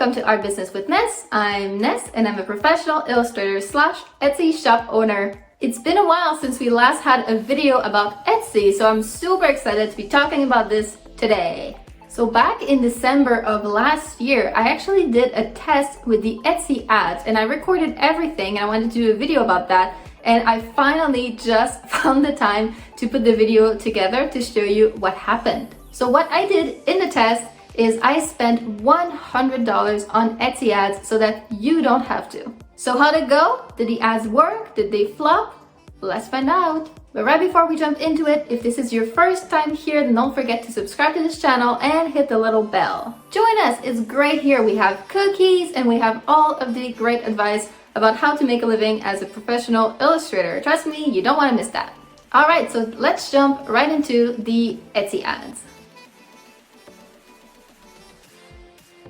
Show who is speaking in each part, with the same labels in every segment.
Speaker 1: welcome to Art Business with Ness. I'm Ness and I'm a professional illustrator slash Etsy shop owner. It's been a while since we last had a video about Etsy, so I'm super excited to be talking about this today. So back in December of last year, I actually did a test with the Etsy ads and I recorded everything and I wanted to do a video about that. And I finally just found the time to put the video together to show you what happened. So what I did in the test is I spent $100 on Etsy ads so that you don't have to. So how'd it go? Did the ads work? Did they flop? Let's find out. But right before we jump into it, if this is your first time here, then don't forget to subscribe to this channel and hit the little bell. Join us, it's great here. We have cookies and we have all of the great advice about how to make a living as a professional illustrator. Trust me, you don't want to miss that. All right, so let's jump right into the Etsy ads.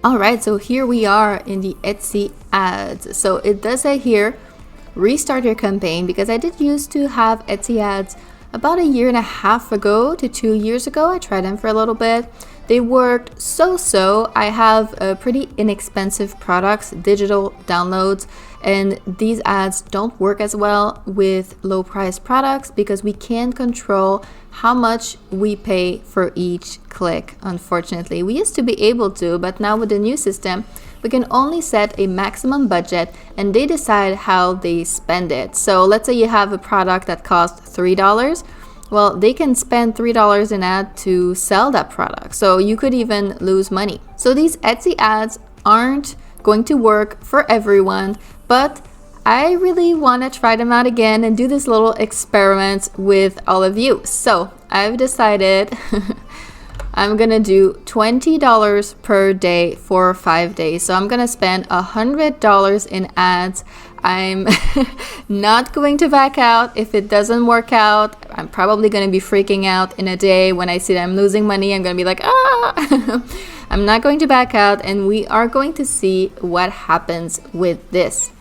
Speaker 1: Alright, so here we are in the Etsy ads. So it does say here, restart your campaign, because I did used to have Etsy ads about 1.5 years ago to 2 years ago. I tried them for a little bit. They worked so-so. I have pretty inexpensive products, digital downloads, and these ads don't work as well with low price products because we can't control how much we pay for each click, unfortunately. We used to be able to, but now with the new system, we can only set a maximum budget and they decide how they spend it. So let's say you have a product that costs $3. Well, they can spend $3 in ad to sell that product. So you could even lose money. So these Etsy ads aren't going to work for everyone, but I really want to try them out again and do this little experiment with all of you. So I've decided I'm gonna do $20 per day for 5 days. So I'm gonna spend $100 in ads. I'm not going to back out if it doesn't work out. I'm probably gonna be freaking out in a day when I see that I'm losing money. I'm gonna be like, ah! I'm not going to back out, and we are going to see what happens with this.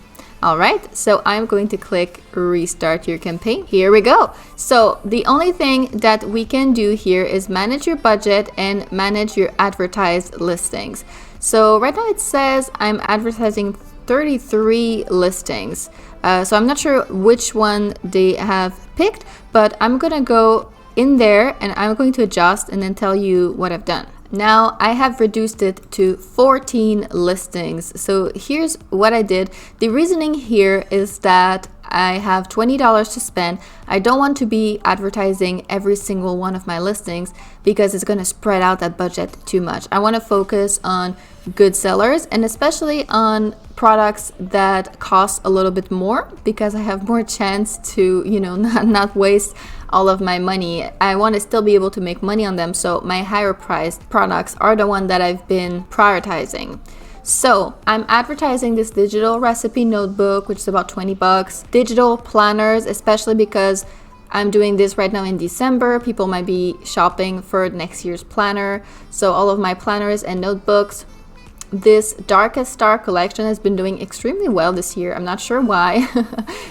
Speaker 1: All right, so I'm going to click restart your campaign. Here we go. So the only thing that we can do here is manage your budget and manage your advertised listings. So right now it says I'm advertising 33 listings. So I'm not sure which one they have picked, but I'm gonna go in there and I'm going to adjust and then tell you what I've done. Now I have reduced it to 14 listings. So here's what I did. The reasoning here is that I have $20 to spend. I don't want to be advertising every single one of my listings because it's going to spread out that budget too much. I want to focus on good sellers and especially on products that cost a little bit more because I have more chance to, not waste all of my money. I want to still be able to make money on them, so my higher priced products are the one that I've been prioritizing. So I'm advertising this digital recipe notebook, which is about 20 bucks. Digital planners, especially because I'm doing this right now in December. People might be shopping for next year's planner. So all of my planners and notebooks. This Darkest Star collection has been doing extremely well this year. I'm not sure why.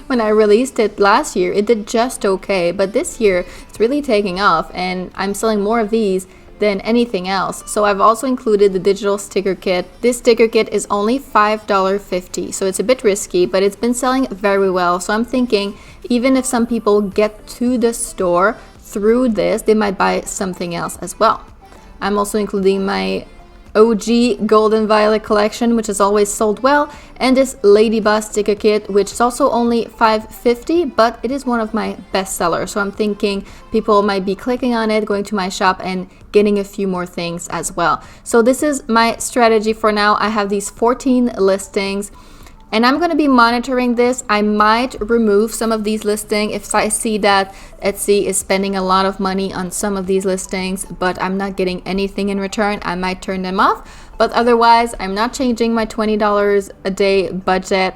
Speaker 1: When I released it last year, it did just okay. But this year, it's really taking off and I'm selling more of these than anything else. So I've also included the digital sticker kit. This sticker kit is only $5.50. So it's a bit risky, but it's been selling very well. So I'm thinking even if some people get to the store through this, they might buy something else as well. I'm also including my OG Golden Violet collection, which has always sold well, and this Lady Boss sticker kit, which is also only $5.50, but it is one of my best sellers. So I'm thinking people might be clicking on it, going to my shop and getting a few more things as well. So this is my strategy for now. I have these 14 listings and I'm going to be monitoring this. I might remove some of these listings if I see that Etsy is spending a lot of money on some of these listings, but I'm not getting anything in return. I might turn them off, but otherwise I'm not changing my $20 a day budget.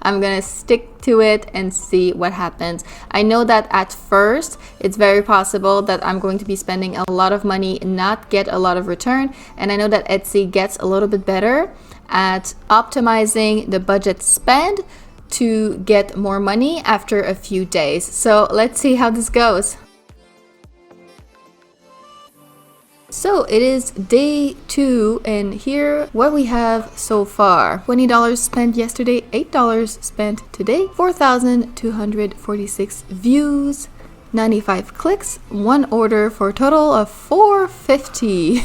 Speaker 1: I'm going to stick to it and see what happens. I know that at first it's very possible that I'm going to be spending a lot of money and not get a lot of return. And I know that Etsy gets a little bit better at optimizing the budget spend to get more money after a few days. So let's see how this goes. So it is day 2, and here what we have so far: $20 spent yesterday, $8 spent today, 4,246 views, 95 clicks, 1 order for a total of $450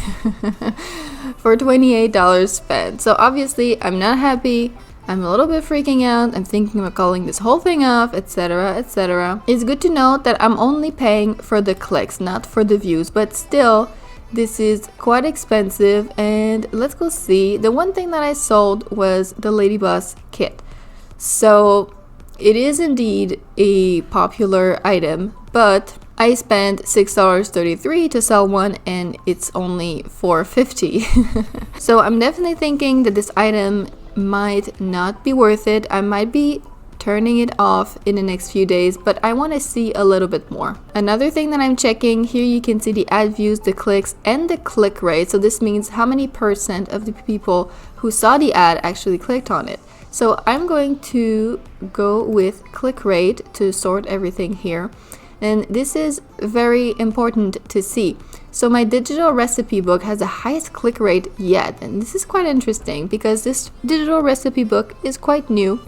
Speaker 1: for $28 spent. So obviously I'm not happy. I'm a little bit freaking out. I'm thinking about calling this whole thing off, etc., etc. It's good to note that I'm only paying for the clicks, not for the views, but still, this is quite expensive. And let's go see. The one thing that I sold was the Lady Boss kit. So it is indeed a popular item, but I spent $6.33 to sell one, and it's only $4.50. So I'm definitely thinking that this item might not be worth it. I might be turning it off in the next few days, but I want to see a little bit more. Another thing that I'm checking here, you can see the ad views, the clicks, and the click rate. So this means how many percent of the people who saw the ad actually clicked on it. So I'm going to go with click rate to sort everything here. And this is very important to see. So my digital recipe book has the highest click rate yet. And this is quite interesting because this digital recipe book is quite new.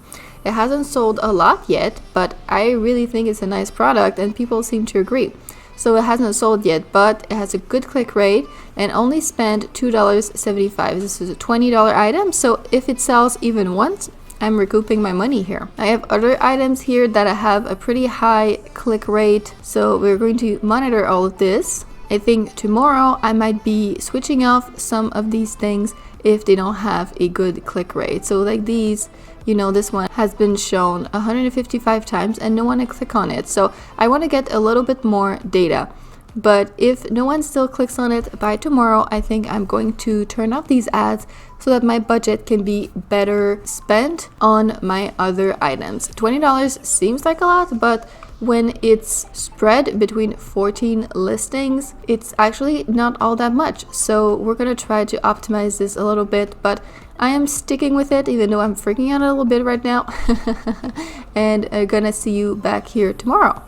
Speaker 1: It hasn't sold a lot yet, but I really think it's a nice product and people seem to agree. So it hasn't sold yet, but it has a good click rate and only spent $2.75. This is a $20 item. So if it sells even once, I'm recouping my money here. I have other items here that have a pretty high click rate. So we're going to monitor all of this. I think tomorrow I might be switching off some of these things if they don't have a good click rate. So like these, you know, this one has been shown 155 times and no one will click on it. So I want to get a little bit more data. But if no one still clicks on it by tomorrow, I think I'm going to turn off these ads so that my budget can be better spent on my other items. $20 seems like a lot, but when it's spread between 14 listings, it's actually not all that much. So we're going to try to optimize this a little bit, but I am sticking with it even though I'm freaking out a little bit right now. And I'm gonna see you back here tomorrow.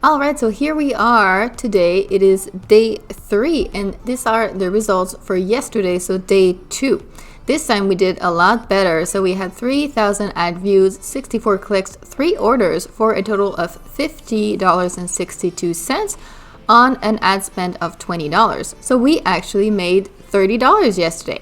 Speaker 1: Alright, so here we are today. It is day 3 and these are the results for yesterday, so day 2. This time we did a lot better. So we had 3,000 ad views, 64 clicks, 3 orders for a total of $50.62 on an ad spend of $20. So we actually made $30 yesterday.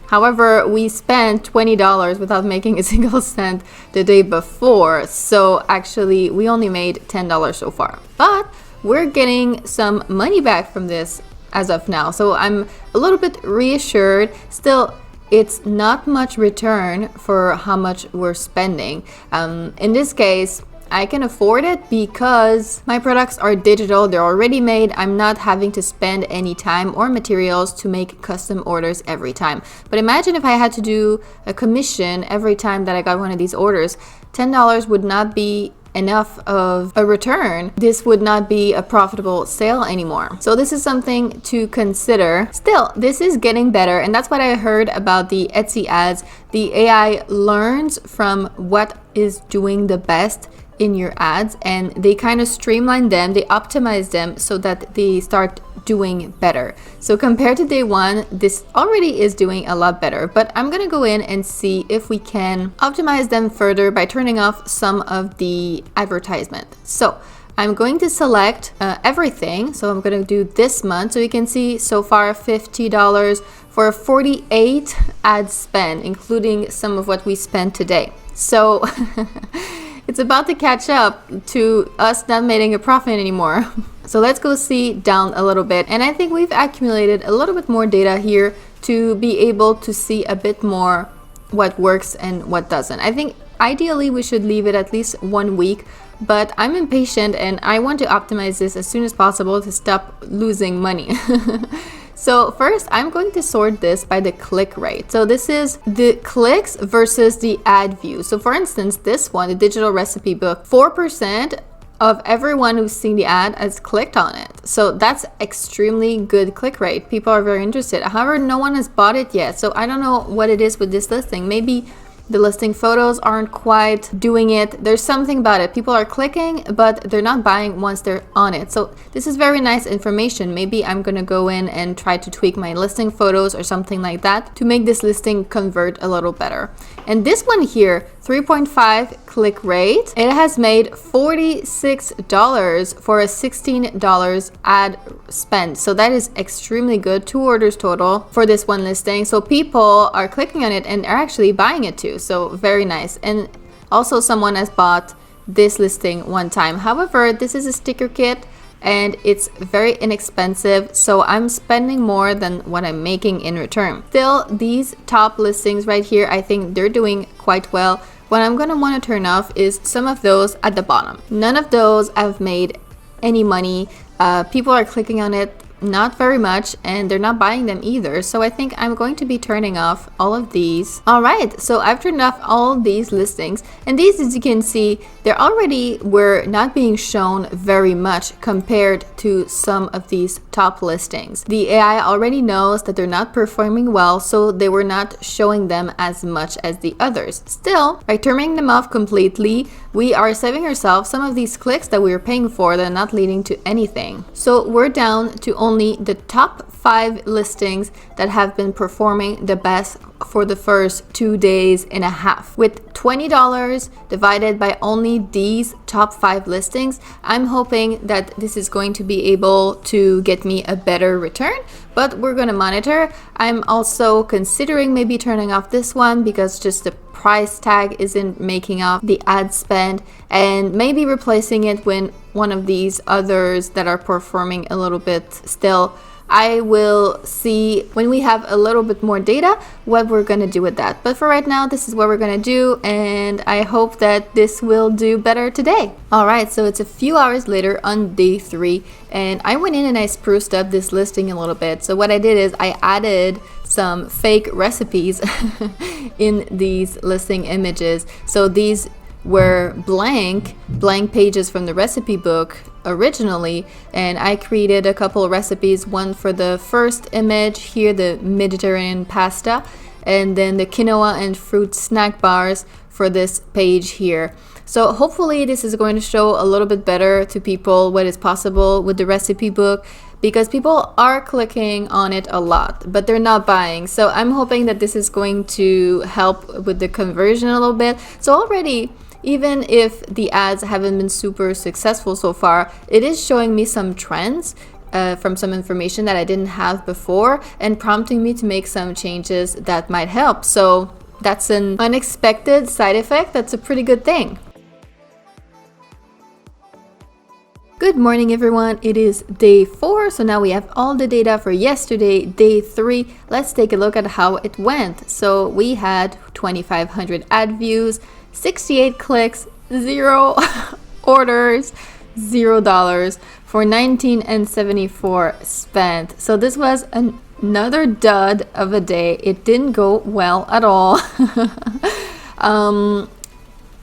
Speaker 1: However, we spent $20 without making a single cent the day before. So actually we only made $10 so far. But we're getting some money back from this as of now. So I'm a little bit reassured. Still, it's not much return for how much we're spending. In this case, I can afford it because my products are digital, they're already made. I'm not having to spend any time or materials to make custom orders every time. But imagine if I had to do a commission every time that I got one of these orders. $10 would not be enough of a return. This would not be a profitable sale anymore. So this is something to consider. Still, this is getting better, and that's what I heard about the Etsy ads. The AI learns from what is doing the best in your ads, and they kind of streamline them, they optimize them so that they start doing better. So compared to day 1, this already is doing a lot better, but I'm gonna go in and see if we can optimize them further by turning off some of the advertisement. So I'm going to select everything. So I'm going to do this month. So you can see so far $50 for 48 ad spend, including some of what we spent today. So it's about to catch up to us not making a profit anymore. So let's go see down a little bit. And I think we've accumulated a little bit more data here to be able to see a bit more what works and what doesn't. I think ideally we should leave it at least 1 week, but I'm impatient and I want to optimize this as soon as possible to stop losing money. So first, I'm going to sort this by the click rate. So this is the clicks versus the ad views. So for instance, this one, the digital recipe book, 4% of everyone who's seen the ad has clicked on it. So that's extremely good click rate. People are very interested. However, no one has bought it yet. So I don't know what it is with this listing. Maybe The listing photos aren't quite doing it. There's something about it. People are clicking, but they're not buying once they're on it. So this is very nice information. Maybe I'm gonna go in and try to tweak my listing photos or something like that to make this listing convert a little better. And this one here, 3.5 click rate, it has made $46 for a $16 ad spend. So that is extremely good. 2 orders total for this one listing. So people are clicking on it and are actually buying it too. So very nice. And also someone has bought this listing one time. However, this is a sticker kit and it's very inexpensive, so I'm spending more than what I'm making in return. Still, these top listings right here, I think they're doing quite well. What I'm gonna want to turn off is some of those at the bottom. None of those have made any money. People are clicking on it not very much, and they're not buying them either. So I think I'm going to be turning off all of these. All right, so I've turned off all these listings, and these, as you can see, they already were not being shown very much compared to some of these top listings. The AI already knows that they're not performing well, so they were not showing them as much as the others. Still, by turning them off completely, we are saving ourselves some of these clicks that we were paying for that are not leading to anything. So we're down to only the top 5 listings that have been performing the best for the first 2.5 days, with $20 divided by only these top 5 listings. I'm hoping that this is going to be able to get me a better return, but we're going to monitor. I'm also considering maybe turning off this one because just the price tag isn't making up the ad spend, and maybe replacing it with one of these others that are performing a little bit still. I will see when we have a little bit more data what we're gonna do with that. But for right now, this is what we're gonna do, and I hope that this will do better today. All right, so it's a few hours later on day 3, and I went in and I spruced up this listing a little bit. So what I did is I added some fake recipes in these listing images. So these were blank pages from the recipe book originally, and I created a couple of recipes, one for the first image here, the Mediterranean pasta, and then the quinoa and fruit snack bars for this page here. So hopefully this is going to show a little bit better to people what is possible with the recipe book, because people are clicking on it a lot, but they're not buying. So I'm hoping that this is going to help with the conversion a little bit. So already, even if the ads haven't been super successful so far, it is showing me some trends from some information that I didn't have before, and prompting me to make some changes that might help. So that's an unexpected side effect. That's a pretty good thing. Good morning, everyone. It is day 4, so now we have all the data for yesterday, day 3. Let's take a look at how it went. So we had 2,500 ad views, 68 clicks, 0 orders, $0 for $19.74 spent. So this was another dud of a day. It didn't go well at all.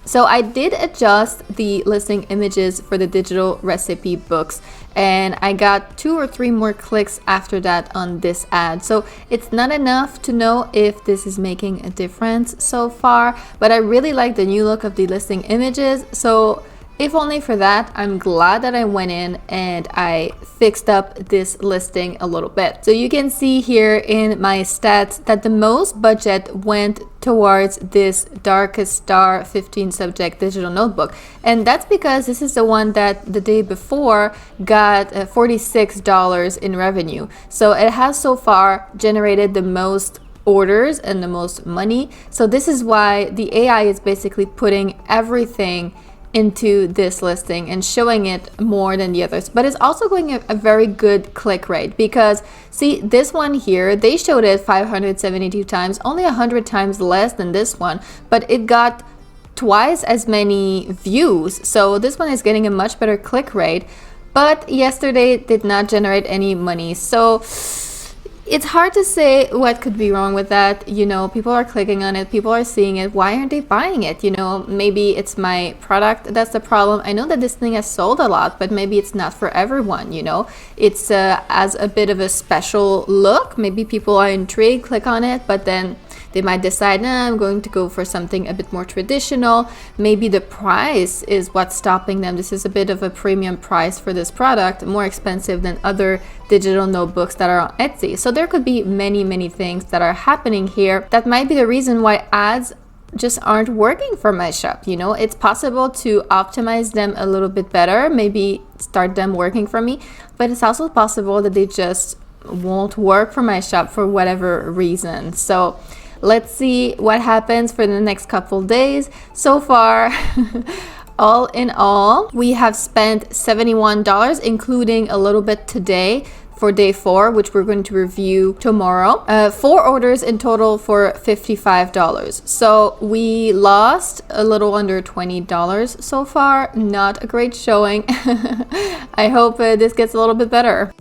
Speaker 1: So I did adjust the listing images for the digital recipe books, and I got 2 or 3 more clicks after that on this ad. So it's not enough to know if this is making a difference so far, but I really like the new look of the listing images. So if only for that, I'm glad that I went in and I fixed up this listing a little bit. So you can see here in my stats that the most budget went towards this Darkest Star 15 subject digital notebook. And that's because this is the one that the day before got $46 in revenue. So it has so far generated the most orders and the most money. So this is why the AI is basically putting everything into this listing and showing it more than the others, but it's also going a very good click rate, because see, this one here, they showed it 572 times, only 100 times less than this one, but it got twice as many views. So this one is getting a much better click rate, but yesterday did not generate any money. So it's hard to say what could be wrong with that. You know, people are clicking on it, people are seeing it. Why aren't they buying it? You know, maybe it's my product that's the problem. I know that this thing has sold a lot, but maybe it's not for everyone, you know. It's as a bit of a special look. Maybe people are intrigued, click on it, but then They might decide, nah, I'm going to go for something a bit more traditional. Maybe the price is what's stopping them. This is a bit of a premium price for this product, more expensive than other digital notebooks that are on Etsy. So there could be many things that are happening here that might be the reason why ads just aren't working for my shop. You know, it's possible to optimize them a little bit better, maybe start them working for me, but it's also possible that they just won't work for my shop for whatever reason. So let's see what happens for the next couple days. So far, all in all, we have spent $71, including a little bit today for day 4, which we're going to review tomorrow. 4 orders in total for $55. So we lost a little under $20 so far. Not a great showing. I hope this gets a little bit better.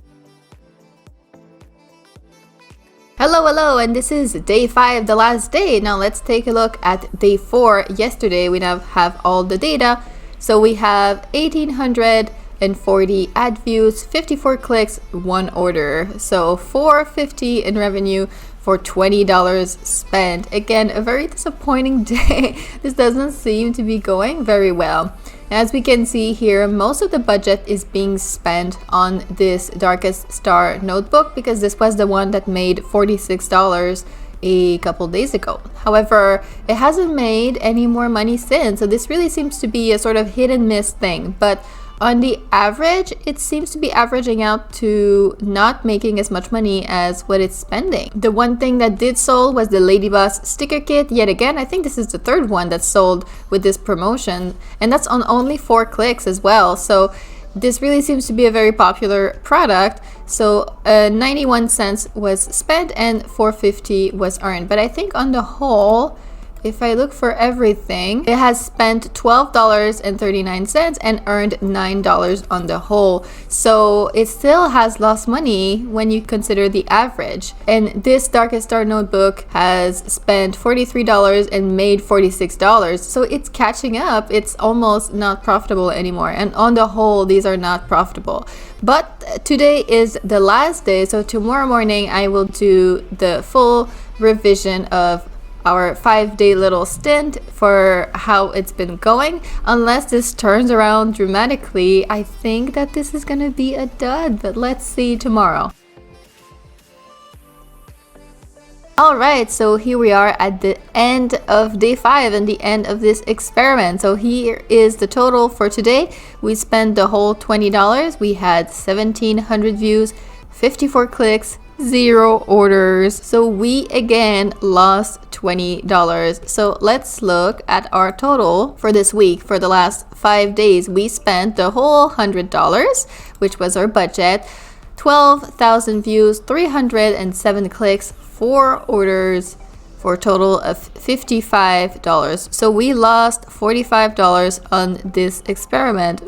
Speaker 1: Hello, and this is day 5, the last day. Now let's take a look at day 4. Yesterday we now have all the data. So we have 1,840 ad views, 54 clicks, 1 order. So $4.50 in revenue for $20 spent. Again, a very disappointing day. This doesn't seem to be going very well. As we can see here, most of the budget is being spent on this Darkest Star notebook because this was the one that made $46 a couple days ago. However, it hasn't made any more money since, so this really seems to be a sort of hit and miss thing. But on the average, it seems to be averaging out to not making as much money as what it's spending. The one thing that did sold was the Lady Boss sticker kit. Yet again, I think this is the 3rd one that's sold with this promotion, and that's on only 4 clicks as well. So this really seems to be a very popular product. So 91 cents was spent and $4.50 was earned. But I think on the whole, if I look for everything, it has spent $12.39 and earned $9 on the whole. So it still has lost money when you consider the average. And this Darkest Star notebook has spent $43 and made $46. So it's catching up. It's almost not profitable anymore. And on the whole, these are not profitable. But today is the last day. So tomorrow morning, I will do the full revision of our 5-day little stint for how it's been going. Unless this turns around dramatically, I think that this is gonna be a dud, but let's see tomorrow. Alright, so here we are at the end of day 5 and the end of this experiment. So here is the total for today. We spent the whole $20. We had 1,700 views, 54 clicks, 0 orders. So we again lost $20. So let's look at our total for this week. For the last 5 days, we spent the whole $100, which was our budget, 12,000 views, 307 clicks, 4 orders, for a total of $55. So we lost $45 on this experiment.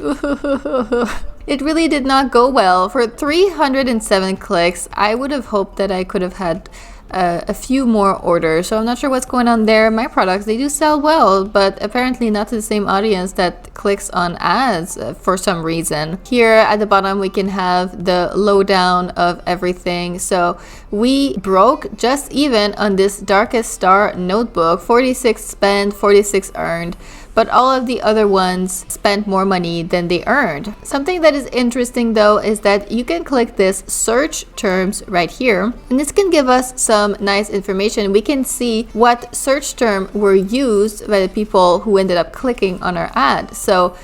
Speaker 1: It really did not go well. For 307 clicks, I would have hoped that I could have had a few more orders. So I'm not sure what's going on there. My products, they do sell well, but apparently not to the same audience that clicks on ads for some reason. Here at the bottom, we can have the lowdown of everything. So we broke just even on this Darkest Star notebook. 46 spent, 46 earned. But all of the other ones spent more money than they earned. Something that is interesting though is that you can click this search terms right here, and this can give us some nice information. We can see what search term were used by the people who ended up clicking on our ad. So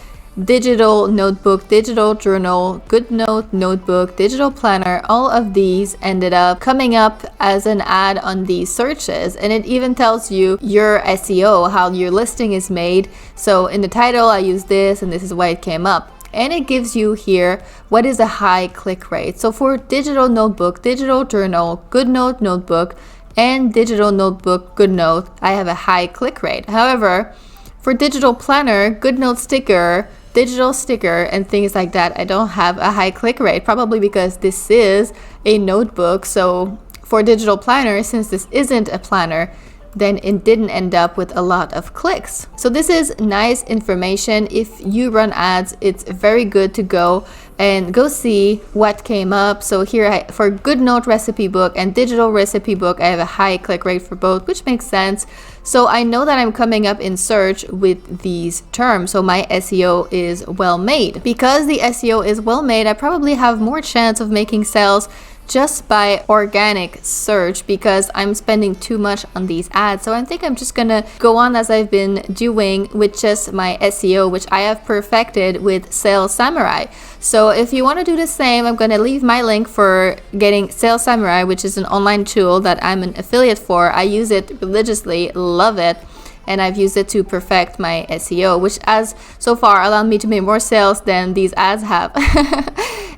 Speaker 1: digital notebook, digital journal, GoodNote notebook, digital planner, all of these ended up coming up as an ad on these searches. And it even tells you your SEO, how your listing is made. So in the title, I use this and this is why it came up. And it gives you here what is a high click rate. So for digital notebook, digital journal, GoodNote notebook, and digital notebook, GoodNote, I have a high click rate. However, for digital planner, GoodNote sticker, digital sticker, and things like that, I don't have a high click rate, probably because this is a notebook. So for digital planner, since this isn't a planner, then it didn't end up with a lot of clicks. So this is nice information. If you run ads, it's very good to go and go see what came up. So here for Good Note recipe book and digital recipe book, I have a high click rate for both, which makes sense. So I know that I'm coming up in search with these terms. So my SEO is well made. Because the SEO is well made, I probably have more chance of making sales just by organic search because I'm spending too much on these ads. So I think I'm just gonna go on as I've been doing with just my SEO, which I have perfected with Sales Samurai. So if you want to do the same, I'm gonna leave my link for getting Sales Samurai, which is an online tool that I'm an affiliate for. I use it religiously, love it. And I've used it to perfect my SEO, which has so far allowed me to make more sales than these ads have.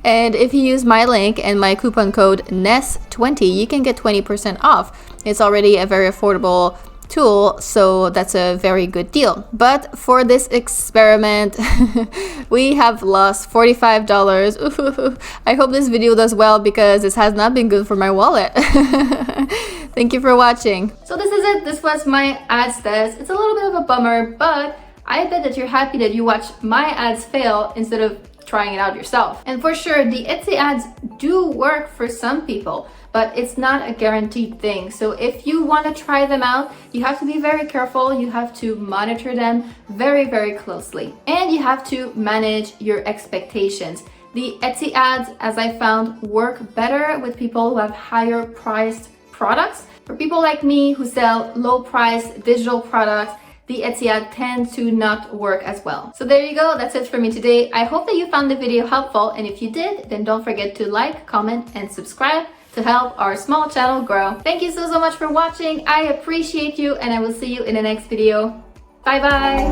Speaker 1: And if you use my link and my coupon code NES20, you can get 20% off. It's already a very affordable tool, so that's a very good deal. But for this experiment, we have lost $45. I hope this video does well because this has not been good for my wallet. Thank you for watching. So this is it. This was my ads test. It's a little bit of a bummer, but I bet that you're happy that you watched my ads fail instead of trying it out yourself. And for sure, the Etsy ads do work for some people, but it's not a guaranteed thing. So if you want to try them out, you have to be very careful. You have to monitor them very, very closely. And you have to manage your expectations. The Etsy ads, as I found, work better with people who have higher priced products. For people like me who sell low price digital products, the Etsy ad tends to not work as well. So there you go, that's it for me today. I hope that you found the video helpful, and if you did, then don't forget to like, comment, and subscribe to help our small channel grow. Thank you so much for watching. I appreciate you, and I will see you in the next video. Bye bye!